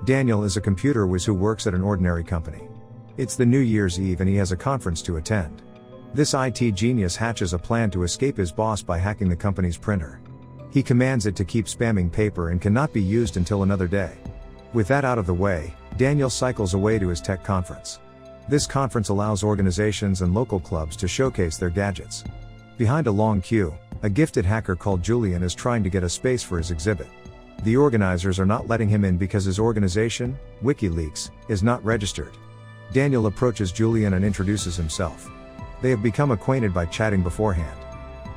Daniel is a computer whiz who works at an ordinary company. It's the New Year's Eve and he has a conference to attend. This IT genius hatches a plan to escape his boss by hacking the company's printer. He commands it to keep spamming paper and cannot be used until another day. With that out of the way, Daniel cycles away to his tech conference. This conference allows organizations and local clubs to showcase their gadgets. Behind a long queue, a gifted hacker called Julian is trying to get a space for his exhibit. The organizers are not letting him in because his organization, Wikileaks, is not registered. Daniel approaches Julian and introduces himself. They have become acquainted by chatting beforehand.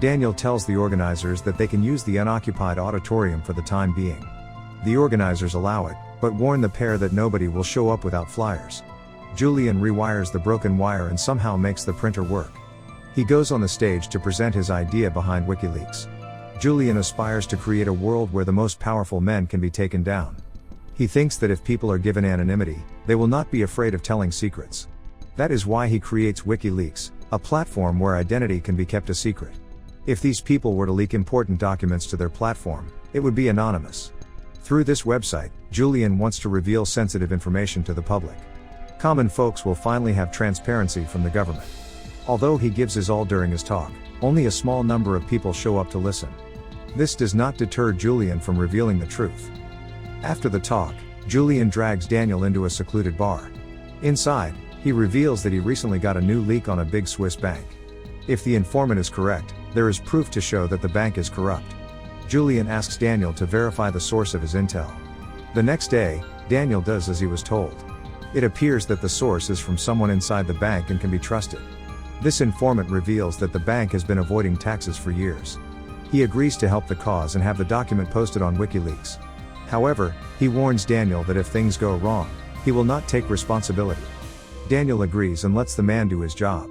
Daniel tells the organizers that they can use the unoccupied auditorium for the time being. The organizers allow it, but warn the pair that nobody will show up without flyers. Julian rewires the broken wire and somehow makes the printer work. He goes on the stage to present his idea behind Wikileaks. Julian aspires to create a world where the most powerful men can be taken down. He thinks that if people are given anonymity, they will not be afraid of telling secrets. That is why he creates Wikileaks, a platform where identity can be kept a secret. If these people were to leak important documents to their platform, it would be anonymous. Through this website, Julian wants to reveal sensitive information to the public. Common folks will finally have transparency from the government. Although he gives his all during his talk, only a small number of people show up to listen. This does not deter Julian from revealing the truth. After the talk, Julian drags Daniel into a secluded bar. Inside, he reveals that he recently got a new leak on a big Swiss bank. If the informant is correct, there is proof to show that the bank is corrupt. Julian asks Daniel to verify the source of his intel. The next day, Daniel does as he was told. It appears that the source is from someone inside the bank and can be trusted. This informant reveals that the bank has been avoiding taxes for years. He agrees to help the cause and have the document posted on Wikileaks. However, he warns Daniel that if things go wrong, he will not take responsibility. Daniel agrees and lets the man do his job.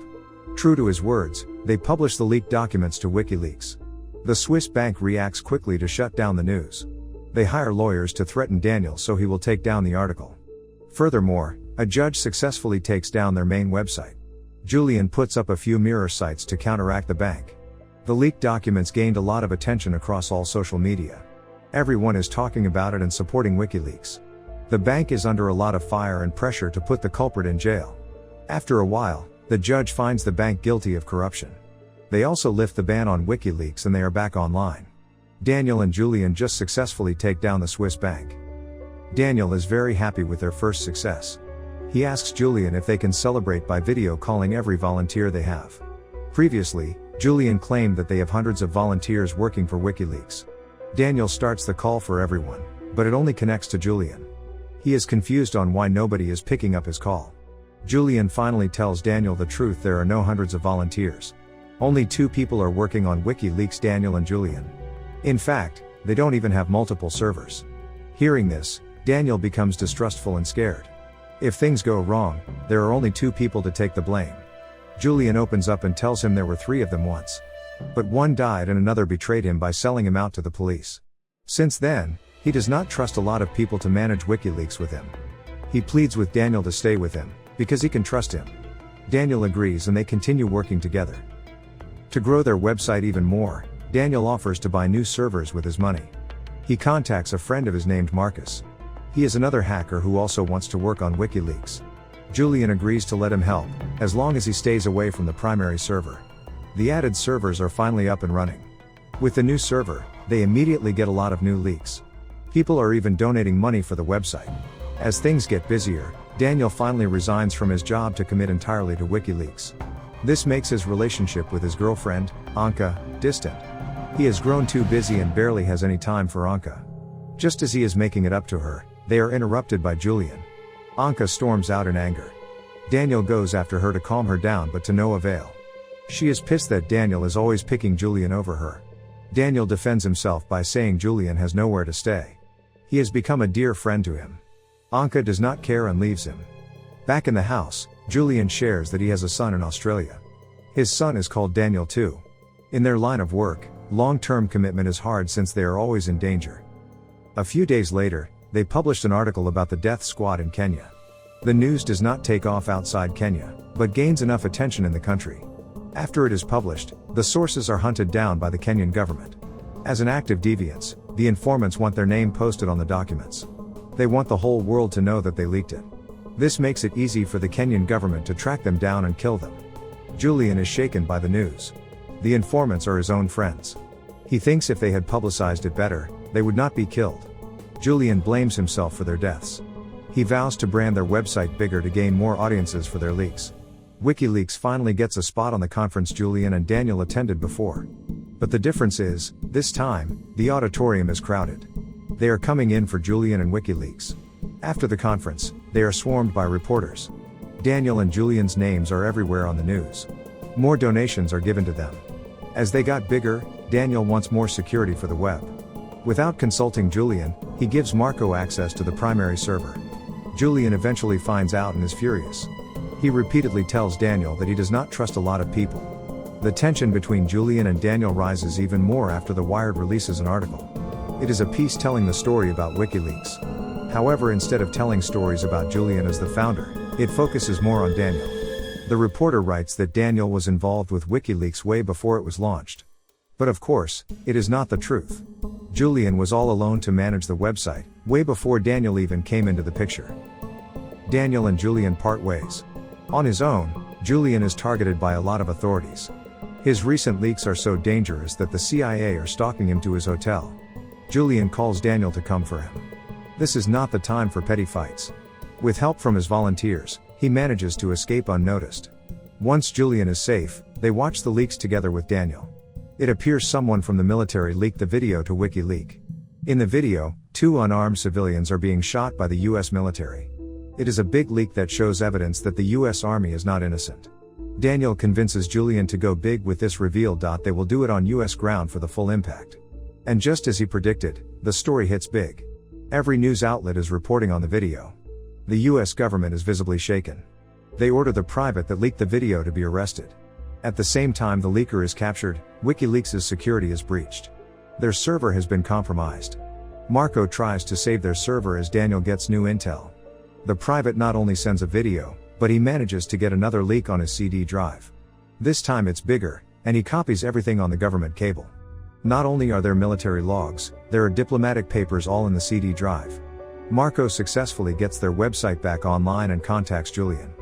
True to his words, they publish the leaked documents to Wikileaks. The Swiss bank reacts quickly to shut down the news. They hire lawyers to threaten Daniel so he will take down the article. Furthermore, a judge successfully takes down their main website. Julian puts up a few mirror sites to counteract the bank. The leaked documents gained a lot of attention across all social media. Everyone is talking about it and supporting Wikileaks. The bank is under a lot of fire and pressure to put the culprit in jail. After a while, the judge finds the bank guilty of corruption. They also lift the ban on Wikileaks and they are back online. Daniel and Julian just successfully take down the Swiss bank. Daniel is very happy with their first success. He asks Julian if they can celebrate by video calling every volunteer they have. Previously, Julian claimed that they have hundreds of volunteers working for Wikileaks. Daniel starts the call for everyone, but it only connects to Julian. He is confused on why nobody is picking up his call. Julian finally tells Daniel the truth: there are no hundreds of volunteers. Only 2 people are working on Wikileaks, Daniel and Julian. In fact, they don't even have multiple servers. Hearing this, Daniel becomes distrustful and scared. If things go wrong, there are only 2 people to take the blame. Julian opens up and tells him there were 3 of them once. But one died and another betrayed him by selling him out to the police. Since then, he does not trust a lot of people to manage Wikileaks with him. He pleads with Daniel to stay with him, because he can trust him. Daniel agrees and they continue working together. To grow their website even more, Daniel offers to buy new servers with his money. He contacts a friend of his named Marcus. He is another hacker who also wants to work on Wikileaks. Julian agrees to let him help, as long as he stays away from the primary server. The added servers are finally up and running. With the new server, they immediately get a lot of new leaks. People are even donating money for the website. As things get busier, Daniel finally resigns from his job to commit entirely to Wikileaks. This makes his relationship with his girlfriend, Anka, distant. He has grown too busy and barely has any time for Anka. Just as he is making it up to her, they are interrupted by Julian. Anka storms out in anger. Daniel goes after her to calm her down, but to no avail. She is pissed that Daniel is always picking Julian over her. Daniel defends himself by saying Julian has nowhere to stay. He has become a dear friend to him. Anka does not care and leaves him. Back in the house, Julian shares that he has a son in Australia. His son is called Daniel too. In their line of work, long-term commitment is hard since they are always in danger. A few days later, they published an article about the death squad in Kenya. The news does not take off outside Kenya, but gains enough attention in the country. After it is published, the sources are hunted down by the Kenyan government. As an act of deviance, the informants want their name posted on the documents. They want the whole world to know that they leaked it. This makes it easy for the Kenyan government to track them down and kill them. Julian is shaken by the news. The informants are his own friends. He thinks if they had publicized it better, they would not be killed. Julian blames himself for their deaths. He vows to brand their website bigger to gain more audiences for their leaks. Wikileaks finally gets a spot on the conference Julian and Daniel attended before. But the difference is, this time, the auditorium is crowded. They are coming in for Julian and Wikileaks. After the conference, they are swarmed by reporters. Daniel and Julian's names are everywhere on the news. More donations are given to them. As they got bigger, Daniel wants more security for the web. Without consulting Julian, he gives Marco access to the primary server. Julian eventually finds out and is furious. He repeatedly tells Daniel that he does not trust a lot of people. The tension between Julian and Daniel rises even more after the Wired releases an article. It is a piece telling the story about WikiLeaks. However, instead of telling stories about Julian as the founder, it focuses more on Daniel. The reporter writes that Daniel was involved with WikiLeaks way before it was launched. But of course, it is not the truth. Julian was all alone to manage the website, way before Daniel even came into the picture. Daniel and Julian part ways. On his own, Julian is targeted by a lot of authorities. His recent leaks are so dangerous that the CIA are stalking him to his hotel. Julian calls Daniel to come for him. This is not the time for petty fights. With help from his volunteers, he manages to escape unnoticed. Once Julian is safe, they watch the leaks together with Daniel. It appears someone from the military leaked the video to WikiLeaks. In the video, 2 unarmed civilians are being shot by the US military. It is a big leak that shows evidence that the US Army is not innocent. Daniel convinces Julian to go big with this reveal. They will do it on US ground for the full impact. And just as he predicted, the story hits big. Every news outlet is reporting on the video. The US government is visibly shaken. They order the private that leaked the video to be arrested. At the same time the leaker is captured, WikiLeaks' security is breached. Their server has been compromised. Marco tries to save their server as Daniel gets new intel. The private not only sends a video, but he manages to get another leak on his CD drive. This time it's bigger, and he copies everything on the government cable. Not only are there military logs, there are diplomatic papers all in the CD drive. Marco successfully gets their website back online and contacts Julian.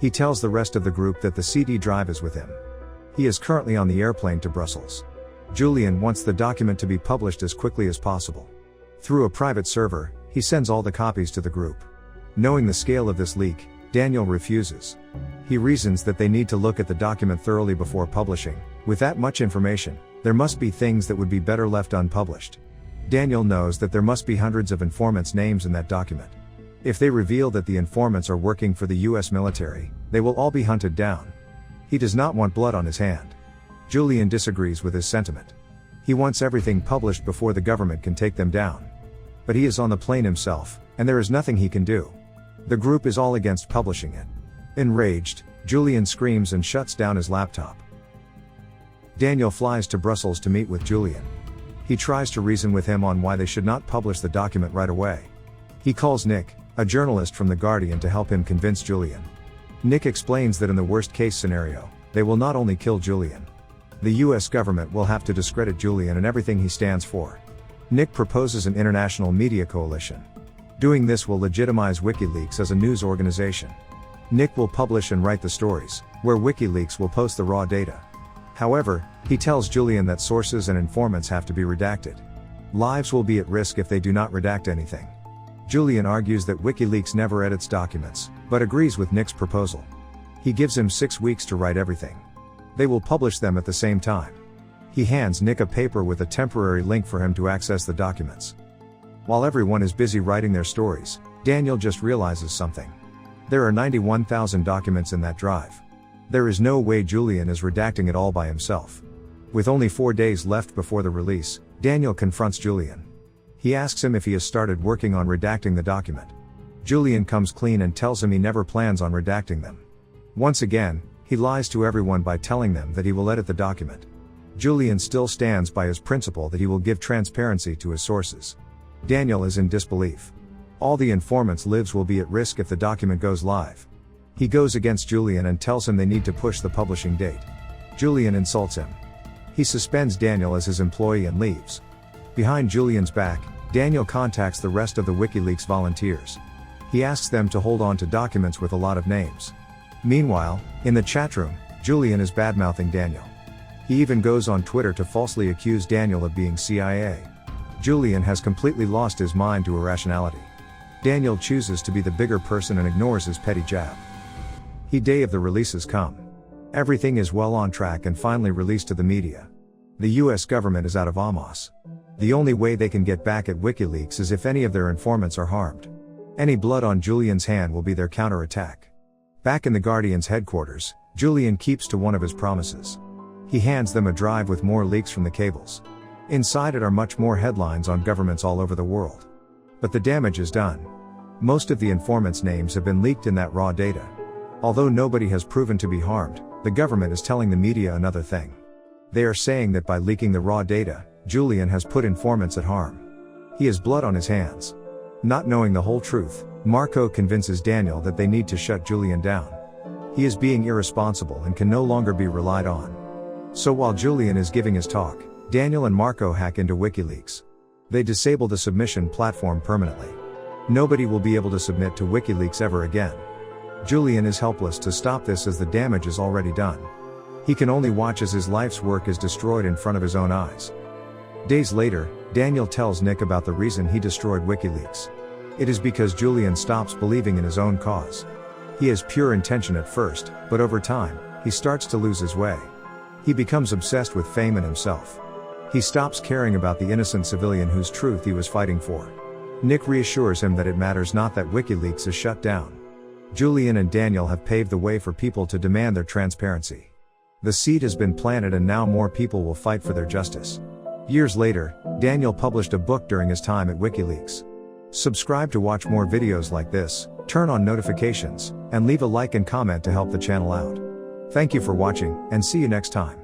He tells the rest of the group that the CD drive is with him. He is currently on the airplane to Brussels. Julian wants the document to be published as quickly as possible. Through a private server, he sends all the copies to the group. Knowing the scale of this leak, Daniel refuses. He reasons that they need to look at the document thoroughly before publishing. With that much information, there must be things that would be better left unpublished. Daniel knows that there must be hundreds of informants' names in that document. If they reveal that the informants are working for the US military, they will all be hunted down. He does not want blood on his hand. Julian disagrees with his sentiment. He wants everything published before the government can take them down. But he is on the plane himself, and there is nothing he can do. The group is all against publishing it. Enraged, Julian screams and shuts down his laptop. Daniel flies to Brussels to meet with Julian. He tries to reason with him on why they should not publish the document right away. He calls Nick, a journalist from The Guardian, to help him convince Julian. Nick explains that in the worst case scenario, they will not only kill Julian. The US government will have to discredit Julian and everything he stands for. Nick proposes an international media coalition. Doing this will legitimize WikiLeaks as a news organization. Nick will publish and write the stories, where WikiLeaks will post the raw data. However, he tells Julian that sources and informants have to be redacted. Lives will be at risk if they do not redact anything. Julian argues that WikiLeaks never edits documents, but agrees with Nick's proposal. He gives him 6 weeks to write everything. They will publish them at the same time. He hands Nick a paper with a temporary link for him to access the documents. While everyone is busy writing their stories, Daniel just realizes something. There are 91,000 documents in that drive. There is no way Julian is redacting it all by himself. With only 4 days left before the release, Daniel confronts Julian. He asks him if he has started working on redacting the document. Julian comes clean and tells him he never plans on redacting them. Once again, he lies to everyone by telling them that he will edit the document. Julian still stands by his principle that he will give transparency to his sources. Daniel is in disbelief. All the informants' lives will be at risk if the document goes live. He goes against Julian and tells him they need to push the publishing date. Julian insults him. He suspends Daniel as his employee and leaves. Behind Julian's back, Daniel contacts the rest of the Wikileaks volunteers. He asks them to hold on to documents with a lot of names. Meanwhile, in the chat room, Julian is badmouthing Daniel. He even goes on Twitter to falsely accuse Daniel of being CIA. Julian has completely lost his mind to irrationality. Daniel chooses to be the bigger person and ignores his petty jab. The day of the releases come. Everything is well on track and finally released to the media. The US government is out of Amos. The only way they can get back at Wikileaks is if any of their informants are harmed. Any blood on Julian's hand will be their counterattack. Back in the Guardian's headquarters, Julian keeps to one of his promises. He hands them a drive with more leaks from the cables. Inside it are much more headlines on governments all over the world. But the damage is done. Most of the informants' names have been leaked in that raw data. Although nobody has proven to be harmed, the government is telling the media another thing. They are saying that by leaking the raw data, Julian has put informants at harm. He has blood on his hands. Not knowing the whole truth, Marco convinces Daniel that they need to shut Julian down. He is being irresponsible and can no longer be relied on. So while Julian is giving his talk, Daniel and Marco hack into Wikileaks. They disable the submission platform permanently. Nobody will be able to submit to Wikileaks ever again. Julian is helpless to stop this as the damage is already done. He can only watch as his life's work is destroyed in front of his own eyes. Days later, Daniel tells Nick about the reason he destroyed Wikileaks. It is because Julian stops believing in his own cause. He has pure intention at first, but over time, he starts to lose his way. He becomes obsessed with fame and himself. He stops caring about the innocent civilian whose truth he was fighting for. Nick reassures him that it matters not that Wikileaks is shut down. Julian and Daniel have paved the way for people to demand their transparency. The seed has been planted and now more people will fight for their justice. Years later, Daniel published a book during his time at Wikileaks. Subscribe to watch more videos like this, turn on notifications, and leave a like and comment to help the channel out. Thank you for watching, and see you next time.